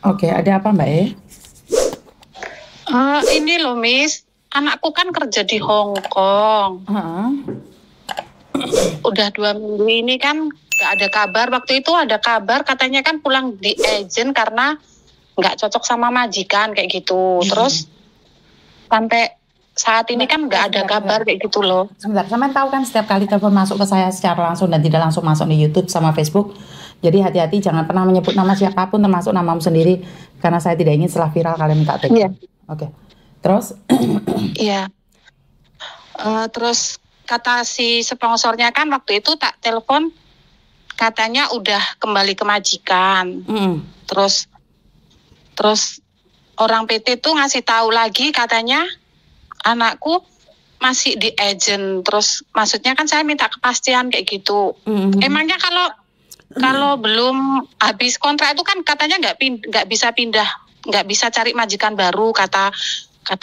Oke, ada apa Mbak E? Ini loh Miss, anakku kan kerja di Hong Kong. Heeh. Udah 2 minggu ini kan gak ada kabar. Waktu itu ada kabar katanya kan pulang di agent karena gak cocok sama majikan kayak gitu. Terus sampai saat ini kan gak ada kabar kayak gitu loh. Sebentar, sampean tahu kan setiap kali telepon masuk ke saya secara langsung dan tidak langsung masuk di YouTube sama Facebook. Jadi hati-hati, jangan pernah menyebut nama siapapun termasuk namamu sendiri, karena saya tidak ingin setelah viral kalian minta take. Iya. Oke. Terus? Iya. Terus kata si sponsornya kan waktu itu tak telepon katanya udah kembali ke majikan. Terus orang PT tuh ngasih tahu lagi katanya anakku masih di agent. Terus maksudnya kan saya minta kepastian kayak gitu. Emangnya kalau belum habis kontrak itu kan katanya nggak bisa pindah, nggak bisa cari majikan baru, kata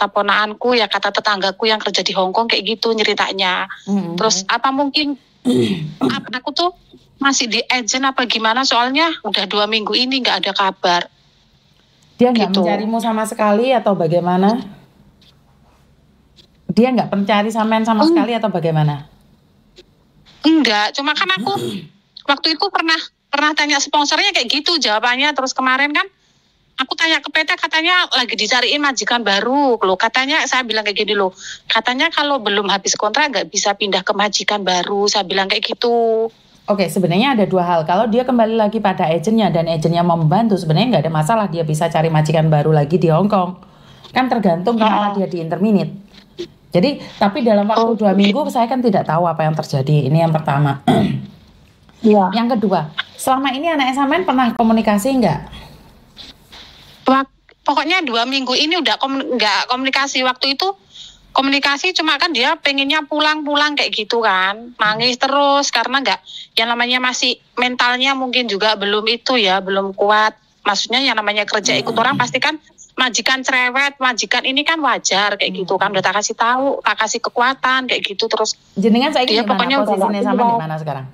ponaanku ya, kata tetanggaku yang kerja di Hong Kong kayak gitu nyeritanya. Terus apa mungkin aku tuh masih di agent apa gimana, soalnya udah 2 minggu ini nggak ada kabar. Dia nggak mencarimu sama sekali atau bagaimana? Dia nggak mencari sampean sama sekali atau bagaimana? Enggak, cuma kan aku waktu itu pernah tanya sponsornya kayak gitu jawabannya. Terus kemarin kan aku tanya ke PT katanya lagi dicariin majikan baru loh. Katanya saya bilang kayak gini loh. Katanya kalau belum habis kontrak nggak bisa pindah ke majikan baru. Saya bilang kayak gitu. Oke, sebenarnya ada dua hal. Kalau dia kembali lagi pada agennya dan agennya mau membantu, sebenarnya nggak ada masalah. Dia bisa cari majikan baru lagi di Hong Kong. Kan tergantung kenapa dia di interminate. Jadi, tapi dalam waktu 2 minggu saya kan tidak tahu apa yang terjadi. Ini yang pertama. Yang kedua, selama ini anak sampean pernah komunikasi nggak? Pokoknya 2 minggu ini udah nggak komunikasi. Waktu itu komunikasi cuma kan dia pengennya pulang kayak gitu kan, nangis terus karena nggak, yang namanya masih mentalnya mungkin juga belum itu ya, belum kuat. Maksudnya yang namanya kerja ikut orang pasti kan majikan cerewet, majikan ini kan wajar kayak gitu kan. Udah tak kasih tahu, tak kasih kekuatan kayak gitu. Terus jenengan saya ingin pokoknya posisinya sama di mana sekarang?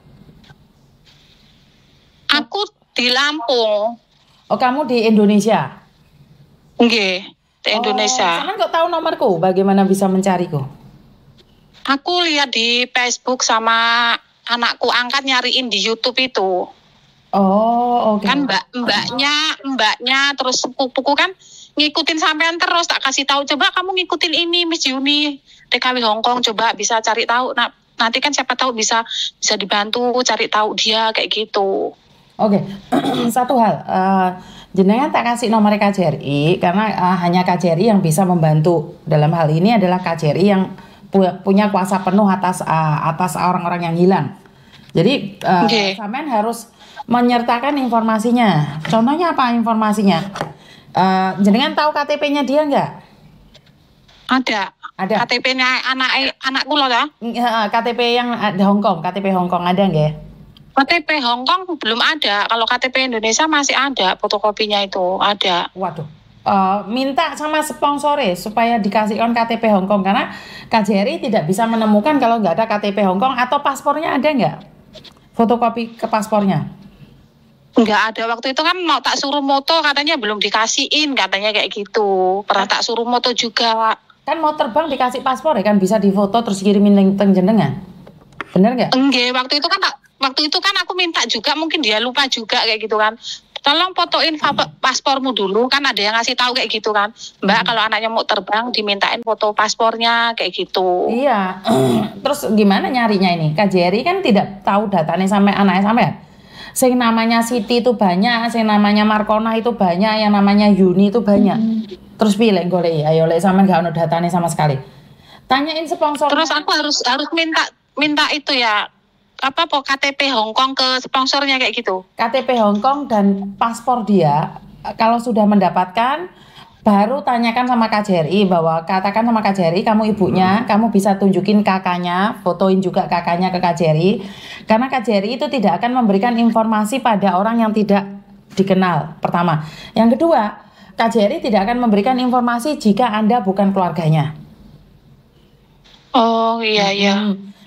Aku di Lampung. Oh, kamu di Indonesia? Nggih, di Indonesia. Sampean kok tahu nomorku? Bagaimana bisa mencariku? Aku lihat di Facebook sama anakku angkat nyariin di YouTube itu. Oh, oke. Kan mbaknya terus sepupuku kan ngikutin sampean terus, tak kasih tahu, coba kamu ngikutin ini Miss Yuni TKW Hong Kong, coba bisa cari tahu. Nah, nanti kan siapa tahu bisa dibantu cari tahu dia kayak gitu. Oke. Satu hal, jenengan tak kasih nomor KJRI karena hanya KJRI yang bisa membantu. Dalam hal ini adalah KJRI yang punya kuasa penuh atas orang-orang yang hilang. Jadi sampean harus menyertakan informasinya. Contohnya apa informasinya? Jenengan tahu KTP-nya dia nggak? Ada. KTP-nya anakku loh ya. KTP yang di Hong Kong, KTP Hong Kong ada nggak? KTP Hong Kong belum ada. Kalau KTP Indonesia masih ada, fotokopinya itu ada. Waduh. Minta sama sponsore supaya dikasihkan KTP Hong Kong, karena KJRI tidak bisa menemukan kalau nggak ada KTP Hong Kong. Atau paspornya ada nggak? Fotokopi ke paspornya? Nggak ada. Waktu itu kan mau tak suruh moto katanya belum dikasihin, katanya kayak gitu. Pernah tak suruh moto juga. Kan mau terbang dikasih paspor ya kan, bisa difoto terus kirimin teng jenengan. Bener nggak? Enggak, waktu itu kan aku minta juga, mungkin dia lupa juga kayak gitu kan. Tolong fotoin paspormu dulu, kan ada yang ngasih tahu kayak gitu kan. Mbak, kalau anaknya mau terbang dimintain foto paspornya kayak gitu. Iya. Terus gimana nyarinya ini? KJRI kan tidak tahu datanya sampai anaknya sampai. Sing namanya Siti itu banyak, sing namanya Markona itu banyak, yang namanya Yuni itu banyak. Terus pilih golek, ayo lek sampean gak ono datanya sama sekali. Tanyain sponsor. Terus aku harus minta itu ya, apa KTP Hong Kong ke sponsornya kayak gitu. KTP Hong Kong dan paspor dia. Kalau sudah mendapatkan, baru tanyakan sama KJRI, bahwa katakan sama KJRI kamu ibunya, kamu bisa tunjukin kakaknya, fotoin juga kakaknya ke KJRI, karena KJRI itu tidak akan memberikan informasi pada orang yang tidak dikenal, pertama. Yang kedua, KJRI tidak akan memberikan informasi jika Anda bukan keluarganya. Oh iya.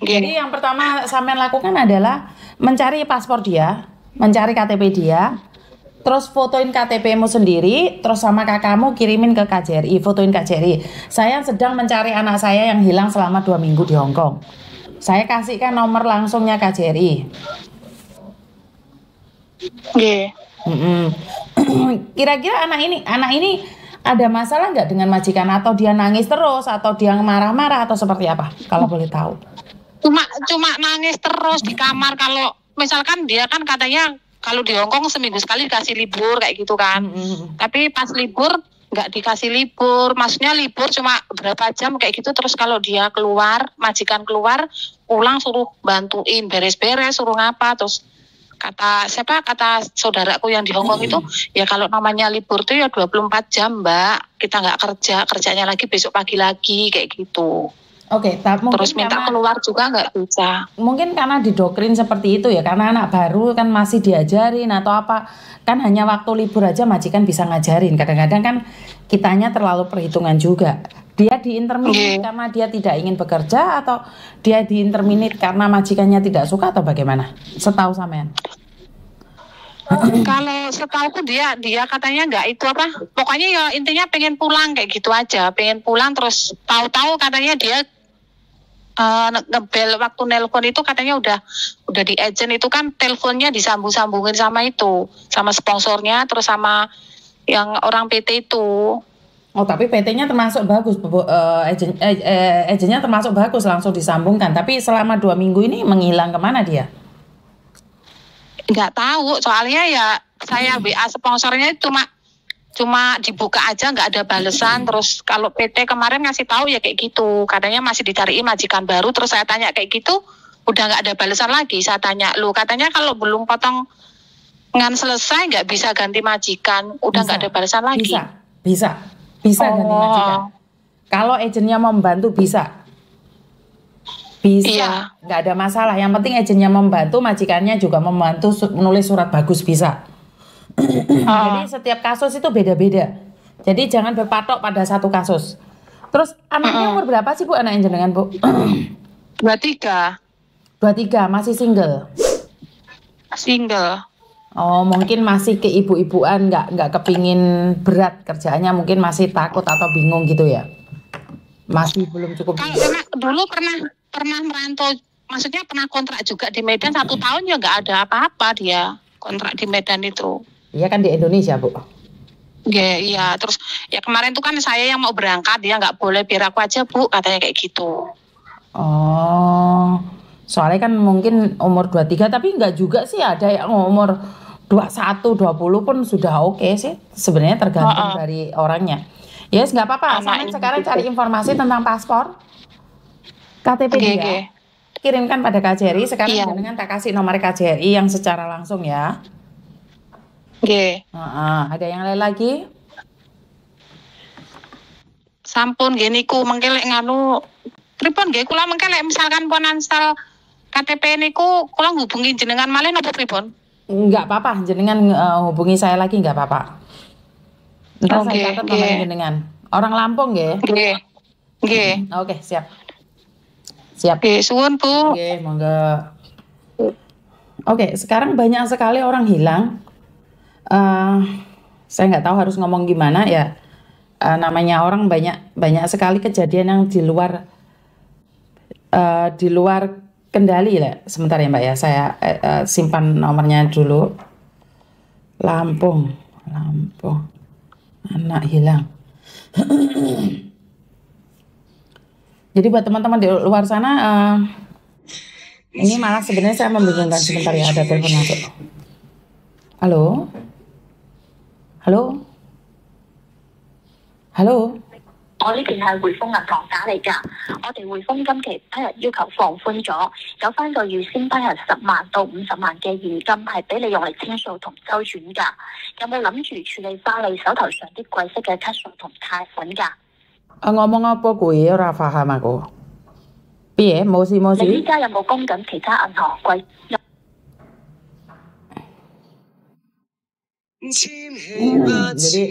Jadi yang pertama sampean lakukan adalah mencari paspor dia, mencari KTP dia, Terus fotoin KTP-mu sendiri, terus sama kakakmu kirimin ke KJRI, fotoin KJRI. Saya sedang mencari anak saya yang hilang selama 2 minggu di Hong Kong. Saya kasihkan nomor langsungnya KJRI. Nggih. Kira-kira anak ini ada masalah nggak dengan majikan, atau dia nangis terus, atau dia marah-marah, atau seperti apa? Kalau boleh tahu. Cuma nangis terus di kamar. Kalau misalkan dia kan katanya kalau di Hong Kong seminggu sekali dikasih libur kayak gitu kan. Tapi pas libur nggak dikasih libur. Maksudnya libur cuma berapa jam kayak gitu. Terus kalau dia keluar, majikan keluar, pulang suruh bantuin beres-beres, suruh ngapa. Terus kata saudaraku yang di Hong Kong itu, ya kalau namanya libur tuh ya 24 jam Mbak. Kita nggak kerjanya lagi besok pagi lagi kayak gitu. Oke, terus minta keluar juga nggak bisa. Mungkin karena didoktrin seperti itu ya, karena anak baru kan masih diajarin atau apa. Kan hanya waktu libur aja majikan bisa ngajarin. Kadang-kadang kan kitanya terlalu perhitungan juga. Dia diinterminate karena dia tidak ingin bekerja, atau dia diinterminate karena majikannya tidak suka, atau bagaimana? Setahu sampean? Kalau setauku dia katanya nggak itu apa. Pokoknya ya intinya pengen pulang kayak gitu aja. Pengen pulang, terus tahu-tahu katanya dia ngebel waktu nelpon itu katanya udah di agent itu kan, teleponnya disambung-sambungin sama itu, sama sponsornya, terus sama yang orang PT itu. Oh, tapi PT-nya termasuk bagus, agentnya termasuk bagus, langsung disambungkan. Tapi selama 2 minggu ini menghilang kemana dia? Nggak tahu, soalnya ya saya WA sponsornya cuma dibuka aja, nggak ada balesan. Terus kalau PT kemarin ngasih tahu ya kayak gitu, katanya masih dicariin majikan baru. Terus saya tanya kayak gitu, udah nggak ada balesan lagi. Saya tanya, lu katanya kalau belum potongan selesai nggak bisa ganti majikan, udah nggak ada balesan lagi. Bisa ganti majikan. Kalau agennya membantu bisa, iya. Nggak ada masalah. Yang penting agennya membantu, majikannya juga membantu menulis surat bagus, bisa. Jadi setiap kasus itu beda-beda. Jadi jangan berpatok pada satu kasus. Terus anaknya umur berapa sih Bu, anak jenengan Bu? 23. 23, masih single? Single. Oh, mungkin masih keibu-ibuan, nggak kepingin berat kerjaannya, mungkin masih takut atau bingung gitu ya? Masih belum cukup. Kalau dulu pernah merantau, maksudnya pernah kontrak juga di Medan 1 tahun ya nggak ada apa-apa dia kontrak di Medan itu. Iya kan di Indonesia Bu. Iya, terus ya kemarin tuh kan saya yang mau berangkat, dia nggak boleh, biar aku aja Bu, katanya kayak gitu. Oh, soalnya kan mungkin umur 23, tapi nggak juga sih, ada yang umur 21, 20 pun sudah oke sih. Sebenarnya tergantung dari orangnya. Yes, nggak apa-apa. Sampai sekarang cari informasi tentang paspor, KTP dia. Kirimkan pada KJRI. Sekarang dengan tak kasih nomor KJRI yang secara langsung ya. Ada yang lain lagi? Sampun gini ku mengkelek nganu pripun nggih, kula mengkelek misalkan pun install KTP niku kula hubungi jenengan malih napa pripun? Enggak apa-apa, jenengan hubungi saya lagi enggak apa-apa. Entar saya catat nomor jenengan. Orang Lampung nggih? Nggih. Oke, siap. Siap. Oke, suwun Bu. Oke, monggo. Oke, sekarang banyak sekali orang hilang. Saya nggak tahu harus ngomong gimana ya. Namanya orang banyak sekali kejadian yang di luar kendali lah. Sebentar ya Mbak ya, saya simpan nomornya dulu. Lampung, anak hilang. Jadi buat teman-teman di luar sana, ini malah sebenarnya saya membingungkan. Sebentar ya, ada telepon masuk. Halo? Halo? 我哋係匯豐銀行打嚟㗎，我哋匯豐今期批入要求放寬咗，有翻個預先批入10萬到50萬嘅現金係俾你用嚟清數同周轉㗎。有冇諗住處理翻你手頭上啲貴息嘅卡數同貸款㗎？ ngomong apa kuwi ora paham aku. Piye? Mosi? 你依家有冇供緊其他銀行貴？ Jadi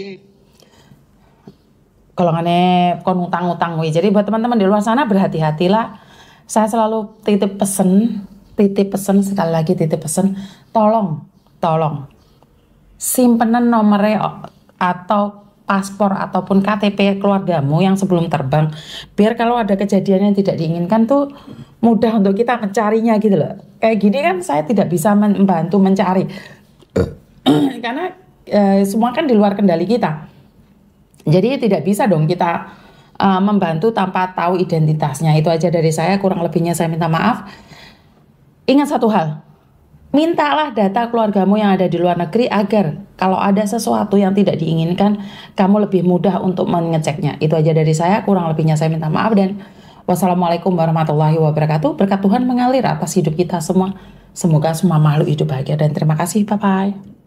golongannya kon utang-utang wi. Jadi buat teman-teman di luar sana berhati-hatilah. Saya selalu titip pesen sekali lagi, titip pesen, tolong. simpenan nomornya atau paspor ataupun KTP keluargamu yang sebelum terbang, biar kalau ada kejadian yang tidak diinginkan tuh mudah untuk kita mencarinya gitu loh. Kayak gini kan saya tidak bisa membantu mencari karena semua kan di luar kendali kita. Jadi tidak bisa dong kita membantu tanpa tahu identitasnya. Itu aja dari saya, kurang lebihnya saya minta maaf. Ingat satu hal, mintalah data keluargamu yang ada di luar negeri agar kalau ada sesuatu yang tidak diinginkan, kamu lebih mudah untuk mengeceknya. Itu aja dari saya, kurang lebihnya saya minta maaf, dan wassalamualaikum warahmatullahi wabarakatuh. Berkat Tuhan mengalir atas hidup kita semua. Semoga semua makhluk hidup bahagia, dan terima kasih. Bye-bye.